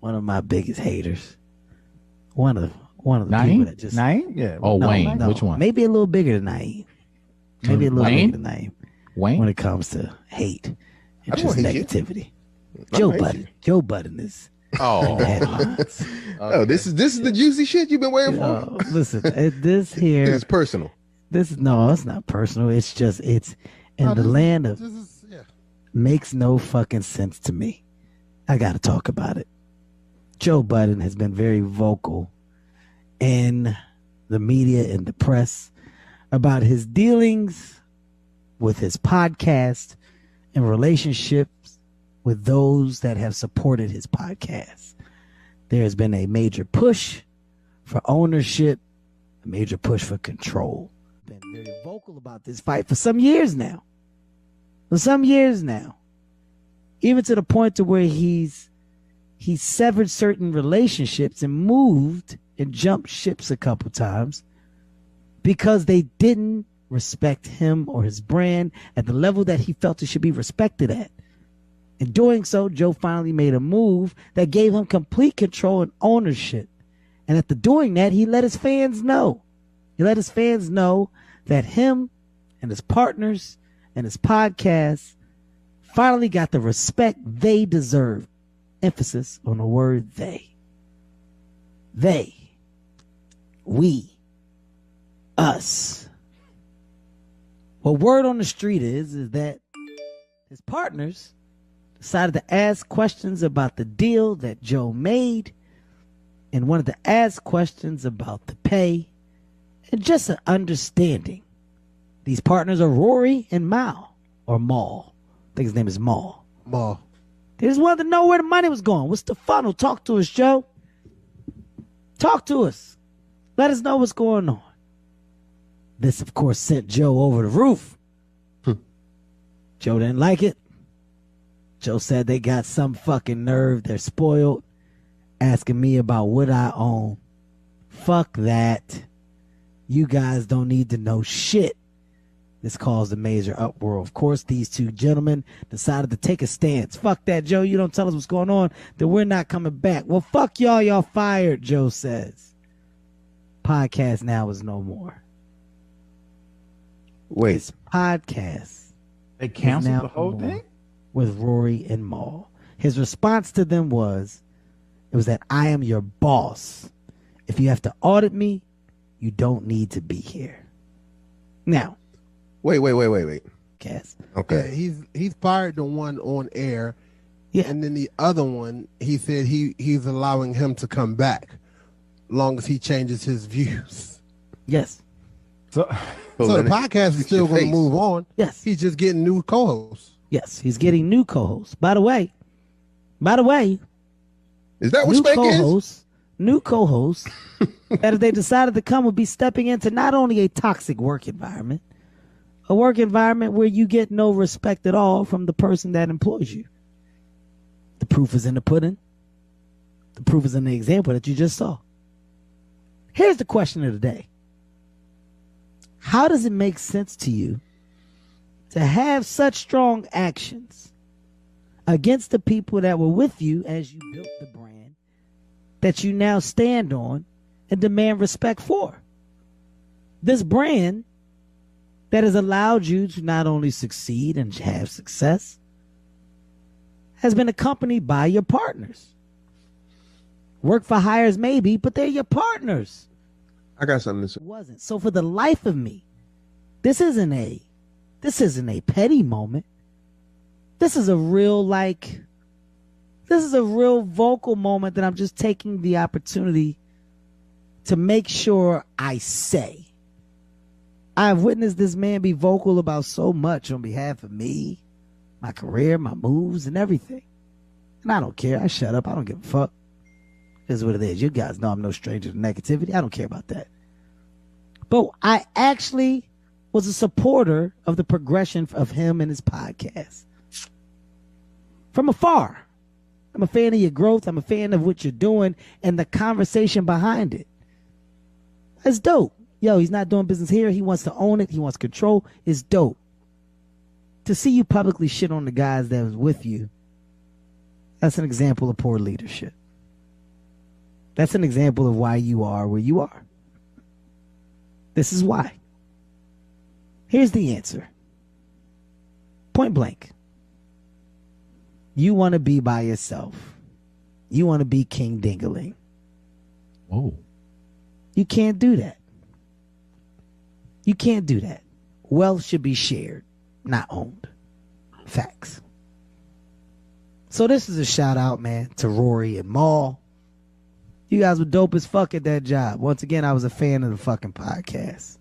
one of my biggest haters. One of the Naeem? people that just Naeem? Yeah. Oh, no, Wayne. no, Which one? maybe a little bigger than Naeem. Maybe a little Wayne? bigger than Naeem Wayne? when it comes to hate and I just don't hate you. negativity. I Joe don't hate Budden. you. Joe Budden is in the Oh. headlines. Oh, this is the juicy shit you've been waiting for. Oh, listen, this here, This is personal. no, it's not personal. It's just it's in the land of makes no fucking sense to me. I got to talk about it. Joe Budden has been very vocal in the media and the press about his dealings with his podcast and relationships with those that have supported his podcast. There has been a major push for ownership, a major push for control. Been very vocal about this fight for some years now. Even to the point to where he's severed certain relationships and moved and jumped ships a couple times because they didn't respect him or his brand at the level that he felt it should be respected at. In doing so, Joe finally made a move that gave him complete control and ownership. And after doing that, he let his fans know. He let his fans know that him and his partners and his podcast finally got the respect they deserve. Emphasis on the word they. They. We. Us. Well, word on the street is that his partners decided to ask questions about the deal that Joe made and wanted to ask questions about the pay and just an understanding. These partners are Rory and Mal, or Mal. I think his name is Mal. Mal. They just wanted to know where the money was going. What's the funnel? Talk to us, Joe. Talk to us. Let us know what's going on. This, of course, sent Joe over the roof. Joe didn't like it. Joe said they got some fucking nerve. They're spoiled. Asking me about what I own. Fuck that. You guys don't need to know shit. This caused a major uproar. Of course, these two gentlemen decided to take a stance. Fuck that, Joe. You don't tell us what's going on, then we're not coming back. Well, fuck y'all. Y'all fired, Joe says. Podcast now is no more. Wait. This podcast. They is canceled now the whole no more thing? with Rory and Mal. His response to them was that I am your boss. If you have to audit me, you don't need to be here. Now, Wait. Cass. Okay. Yeah, he's fired the one on air. Yeah. And then the other one, he said he's allowing him to come back long as he changes his views. Yes. So So the then podcast is fix still your going to face. move on. Yes. He's just getting new co-hosts. Yes. He's getting new co-hosts. By the way, Is that what new Spank is? co-hosts that if they decided to come would be stepping into not only a toxic work environment, a work environment where you get no respect at all from the person that employs you. The proof is in the pudding. The proof is in the example that you just saw. Here's the question of the day. How does it make sense to you to have such strong actions against the people that were with you as you built the brand that you now stand on and demand respect for? This brand that has allowed you to not only succeed and have success has been accompanied by your partners. Work for hires maybe, but they're your partners. I got something to say. Wasn't. So for the life of me, this isn't a petty moment. This is a real vocal moment that I'm just taking the opportunity to make sure I say. I've witnessed this man be vocal about so much on behalf of me, my career, my moves, and everything. And I don't care. I shut up. I don't give a fuck. This is what it is. You guys know I'm no stranger to negativity. I don't care about that. But I actually was a supporter of the progression of him and his podcast. From afar. I'm a fan of your growth. I'm a fan of what you're doing and the conversation behind it. That's dope. Yo, he's not doing business here. He wants to own it. He wants control. It's dope. To see you publicly shit on the guys that was with you, that's an example of poor leadership. That's an example of why you are where you are. This is why. Here's the answer. Point blank. You want to be by yourself. You want to be King Dingaling. Oh. You can't do that. You can't do that. Wealth should be shared, not owned. Facts. So this is a shout out, man, to Rory and Mal. You guys were dope as fuck at that job. Once again, I was a fan of the fucking podcast.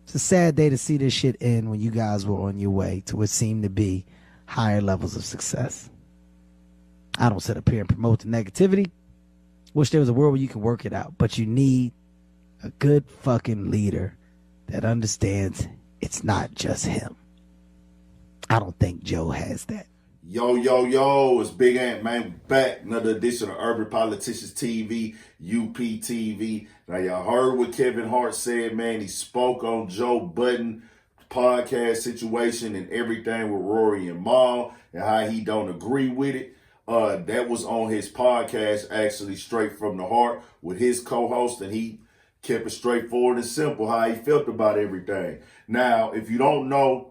It's a sad day to see this shit end when you guys were on your way to what seemed to be higher levels of success. I don't sit up here and promote the negativity. Wish there was a world where you can work it out, but you need a good fucking leader that understands it's not just him. I don't think Joe has that. Yo, yo, yo, it's Big Ant, man, back. Another edition of Urban Politicians TV, UPTV. Now, y'all heard what Kevin Hart said, man. He spoke on Joe Budden podcast situation and everything with Rory and Mal and how he don't agree with it. That was on his podcast, actually, straight from the heart with his co-host, and he kept it straightforward and simple how he felt about everything. Now, if you don't know,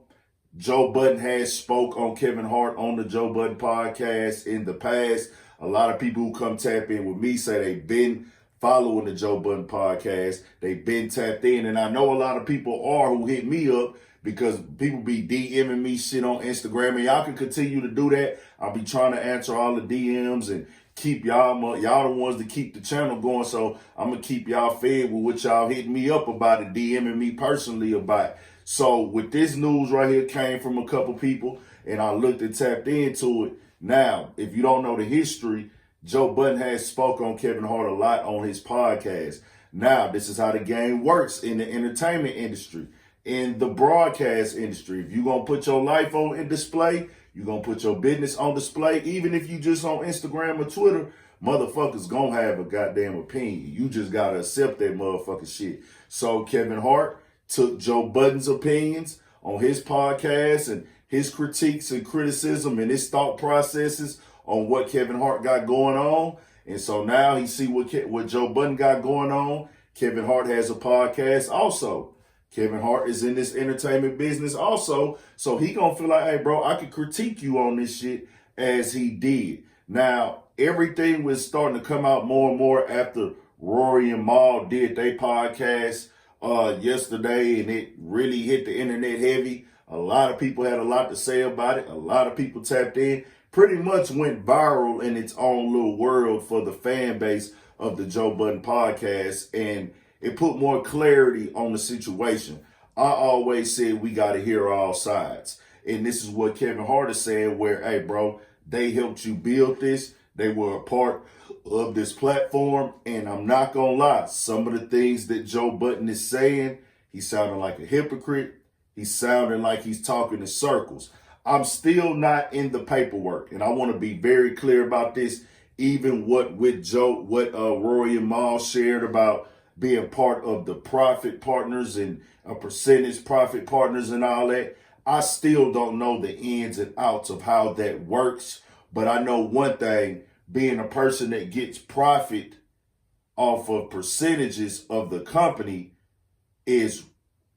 Joe Budden has spoke on Kevin Hart on the Joe Budden podcast in the past. A lot of people who come tap in with me say they've been following the Joe Budden podcast. They've been tapped in. And I know a lot of people are who hit me up because people be DMing me shit on Instagram. And y'all can continue to do that. I'll be trying to answer all the DMs and keep y'all the ones that keep the channel going. So I'm going to keep y'all fed with what y'all hitting me up about and DMing me personally about. So with this news right here came from a couple people, and I looked and tapped into it. Now, if you don't know the history, Joe Budden has spoke on Kevin Hart a lot on his podcast. Now, this is how the game works in the entertainment industry, in the broadcast industry. If you're going to put your life on display, you're going to put your business on display, even if you just on Instagram or Twitter, motherfuckers going to have a goddamn opinion. You just got to accept that motherfucking shit. So Kevin Hart took Joe Budden's opinions on his podcast and his critiques and criticism and his thought processes on what Kevin Hart got going on. And so now he see what Joe Budden got going on. Kevin Hart has a podcast also. Kevin Hart is in this entertainment business also. So he gonna feel like, hey, bro, I could critique you on this shit as he did. Now, everything was starting to come out more and more after Rory and Mal did their podcast yesterday, and it really hit the internet heavy. A lot of people had a lot to say about it. A lot of people tapped in. Pretty much went viral in its own little world for the fan base of the Joe Budden podcast, and it put more clarity on the situation. I always said we got to hear all sides, and this is what Kevin Hart is saying, where, hey, bro, they helped you build this. They were a part of this platform, and I'm not gonna lie, some of the things that Joe Budden is saying, he's sounding like a hypocrite. He's sounding like he's talking in circles. I'm still not in the paperwork, and I want to be very clear about this. Even what Rory and Mal shared about being part of the profit partners and a percentage profit partners and all that, I still don't know the ins and outs of how that works. But I know one thing, being a person that gets profit off of percentages of the company is,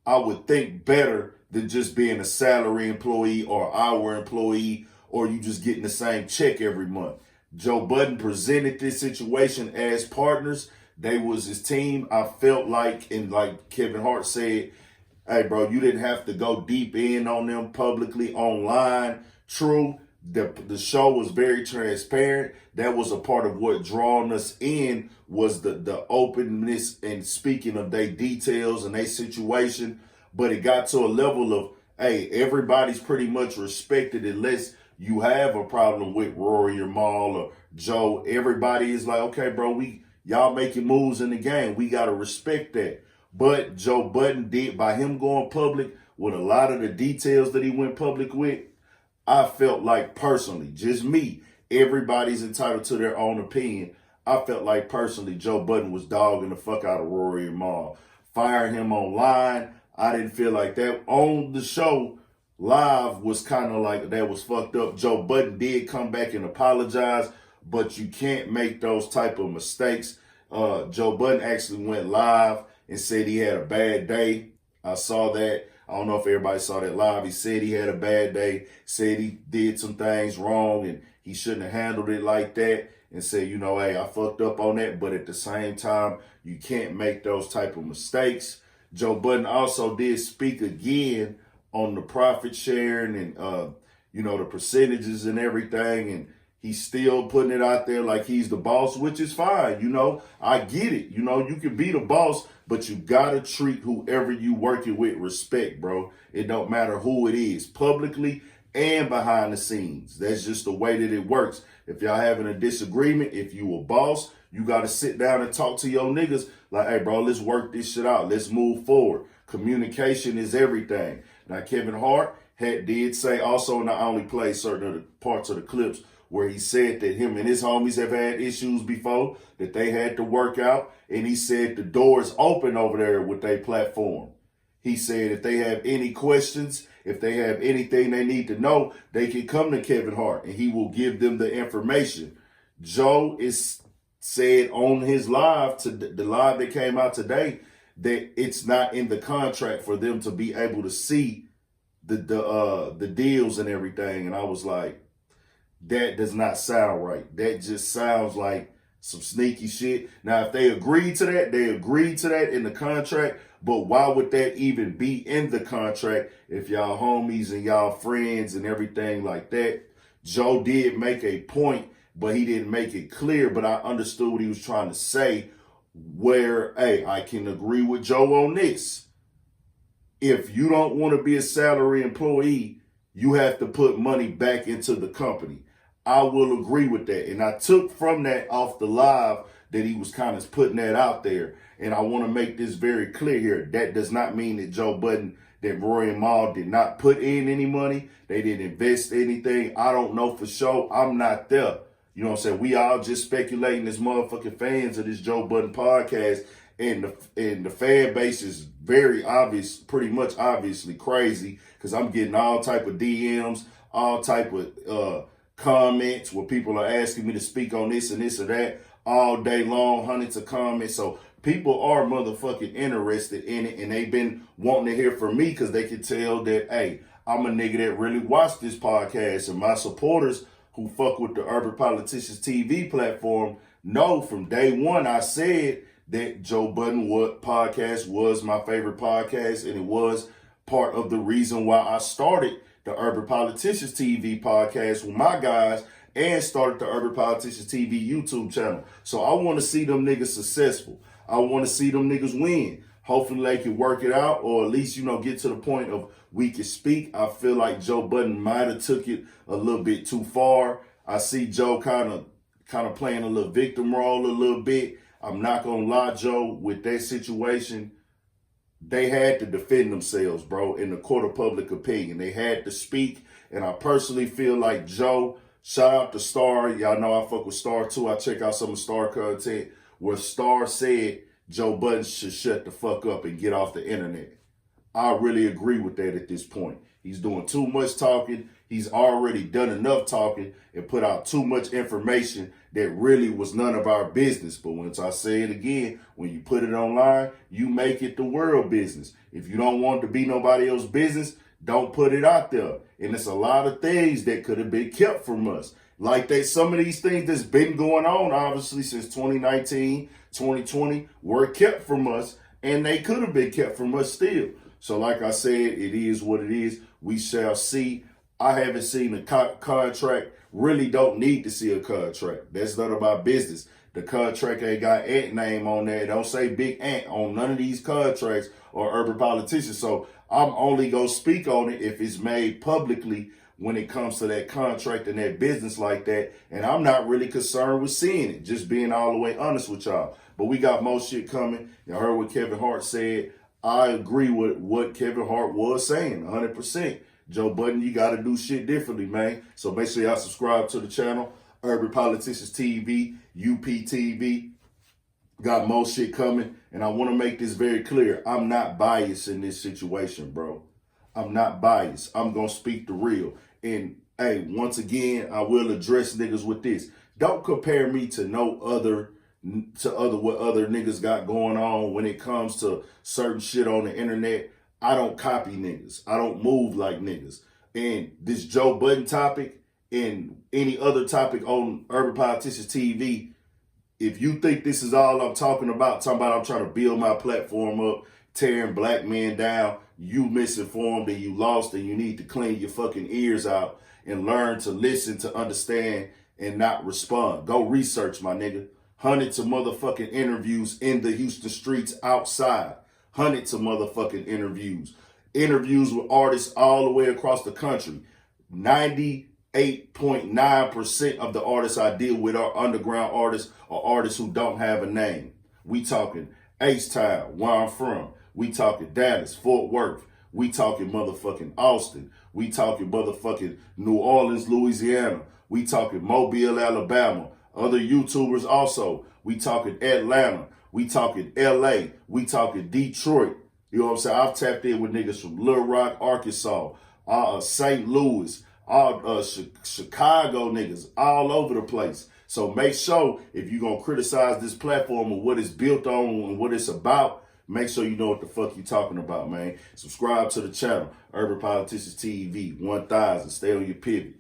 I would think, better than just being a salary employee or hour employee, or you just getting the same check every month. Joe Budden presented this situation as partners. They was his team. I felt like, and like Kevin Hart said, hey, bro, you didn't have to go deep in on them publicly online. True. The show was very transparent. That was a part of what drawing us in, was the openness and speaking of their details and their situation. But it got to a level of, hey, everybody's pretty much respected unless you have a problem with Rory or Mal or Joe. Everybody is like, okay, bro, y'all making moves in the game. We got to respect that. But Joe Budden did, by him going public with a lot of the details that he went public with, I felt like personally, just me, everybody's entitled to their own opinion. I felt like personally Joe Budden was dogging the fuck out of Rory and Mal. Firing him online, I didn't feel like that. On the show, live was kind of like that was fucked up. Joe Budden did come back and apologize, but you can't make those type of mistakes Joe Budden actually went live and said he had a bad day. I saw that. I don't know if everybody saw that live. He said he had a bad day, said he did some things wrong and he shouldn't have handled it like that, and said, you know, hey, I fucked up on that, but at the same time, you can't make those type of mistakes. Joe Budden also did speak again on the profit sharing and, you know, the percentages and everything, and he's still putting it out there like he's the boss, which is fine. You know, I get it. You know, you can be the boss, but you got to treat whoever you working with respect, bro. It don't matter who it is, publicly and behind the scenes. That's just the way that it works. If y'all having a disagreement, if you a boss, you got to sit down and talk to your niggas like, hey, bro, let's work this shit out. Let's move forward. Communication is everything. Now, Kevin Hart did say also, and I only play certain of the parts of the clips where he said that him and his homies have had issues before that they had to work out. And he said the door is open over there with their platform. He said if they have any questions, if they have anything they need to know, they can come to Kevin Hart and he will give them the information. Joe is said on his live, the live that came out today, that it's not in the contract for them to be able to see the deals and everything. And I was like, that does not sound right. That just sounds like some sneaky shit. Now, if they agreed to that, they agreed to that in the contract. But why would that even be in the contract if y'all homies and y'all friends and everything like that? Joe did make a point, but he didn't make it clear. But I understood what he was trying to say, where, hey, I can agree with Joe on this. If you don't want to be a salary employee, you have to put money back into the company. I will agree with that. And I took from that off the live that he was kind of putting that out there. And I want to make this very clear here. That does not mean that Joe Budden, that Rory Mal did not put in any money. They didn't invest anything. I don't know for sure. I'm not there. You know what I'm saying? We all just speculating as motherfucking fans of this Joe Budden podcast. And the fan base is very obvious, pretty much obviously crazy, because I'm getting all type of DMs, all type of comments where people are asking me to speak on this and this or that all day long, hundreds of comments. So people are motherfucking interested in it, and they've been wanting to hear from me because they can tell that, hey, I'm a nigga that really watched this podcast, and my supporters who fuck with the Urban Politicians TV platform know from day one I said that Joe Budden podcast was my favorite podcast, and it was part of the reason why I started the Urban Politicians TV podcast with my guys and started the Urban Politicians TV YouTube channel. So I want to see them niggas successful. I want to see them niggas win. Hopefully they can work it out, or at least, you know, get to the point of we can speak. I feel like Joe Budden might have took it a little bit too far. I see Joe kind of playing a little victim role a little bit. I'm not going to lie, Joe, with that situation, they had to defend themselves, bro, in the court of public opinion. They had to speak, and I personally feel like Joe, shout out to Star. Y'all know I fuck with Star, too. I check out some of Star content where Star said Joe Budden should shut the fuck up and get off the internet. I really agree with that at this point. He's doing too much talking. He's already done enough talking and put out too much information that really was none of our business. But once I say it again, when you put it online, you make it the world business. If you don't want it to be nobody else's business, don't put it out there. And it's a lot of things that could have been kept from us. Like some of these things that's been going on, obviously, since 2019, 2020, were kept from us, and they could have been kept from us still. So like I said, it is what it is. We shall see. I haven't seen a contract. Really don't need to see a contract. That's none of my business. The contract ain't got Ant name on there. Don't say Big Ant on none of these contracts or Urban Politicians. So I'm only going to speak on it if it's made publicly when it comes to that contract and that business like that. And I'm not really concerned with seeing it, just being all the way honest with y'all. But we got more shit coming. Y'all heard what Kevin Hart said. I agree with what Kevin Hart was saying, 100%. Joe Budden, you got to do shit differently, man. So make sure y'all subscribe to the channel, Urban Politicians TV, UPTV. Got more shit coming. And I want to make this very clear. I'm not biased in this situation, bro. I'm not biased. I'm going to speak the real. And, hey, once again, I will address niggas with this. Don't compare me to no other to what other niggas got going on when it comes to certain shit on the internet. I don't copy niggas. I don't move like niggas. And this Joe Budden topic and any other topic on Urban Politicians TV, if you think this is all I'm talking about I'm trying to build my platform up, tearing black men down, you misinformed and you lost, and you need to clean your fucking ears out and learn to listen, to understand, and not respond. Go research, my nigga. Hundreds of motherfucking interviews in the Houston streets outside. Hundreds of motherfucking interviews. Interviews with artists all the way across the country. 98.9% of the artists I deal with are underground artists or artists who don't have a name. We talking H-Town, where I'm from. We talking Dallas, Fort Worth. We talking motherfucking Austin. We talking motherfucking New Orleans, Louisiana. We talking Mobile, Alabama. Other YouTubers also. We talking Atlanta. We talking LA. We talking Detroit. You know what I'm saying? I've tapped in with niggas from Little Rock, Arkansas, St. Louis, Chicago niggas, all over the place. So make sure if you're going to criticize this platform and what it's built on and what it's about, make sure you know what the fuck you're talking about, man. Subscribe to the channel, Urban Politicians TV, 1000. Stay on your pivot.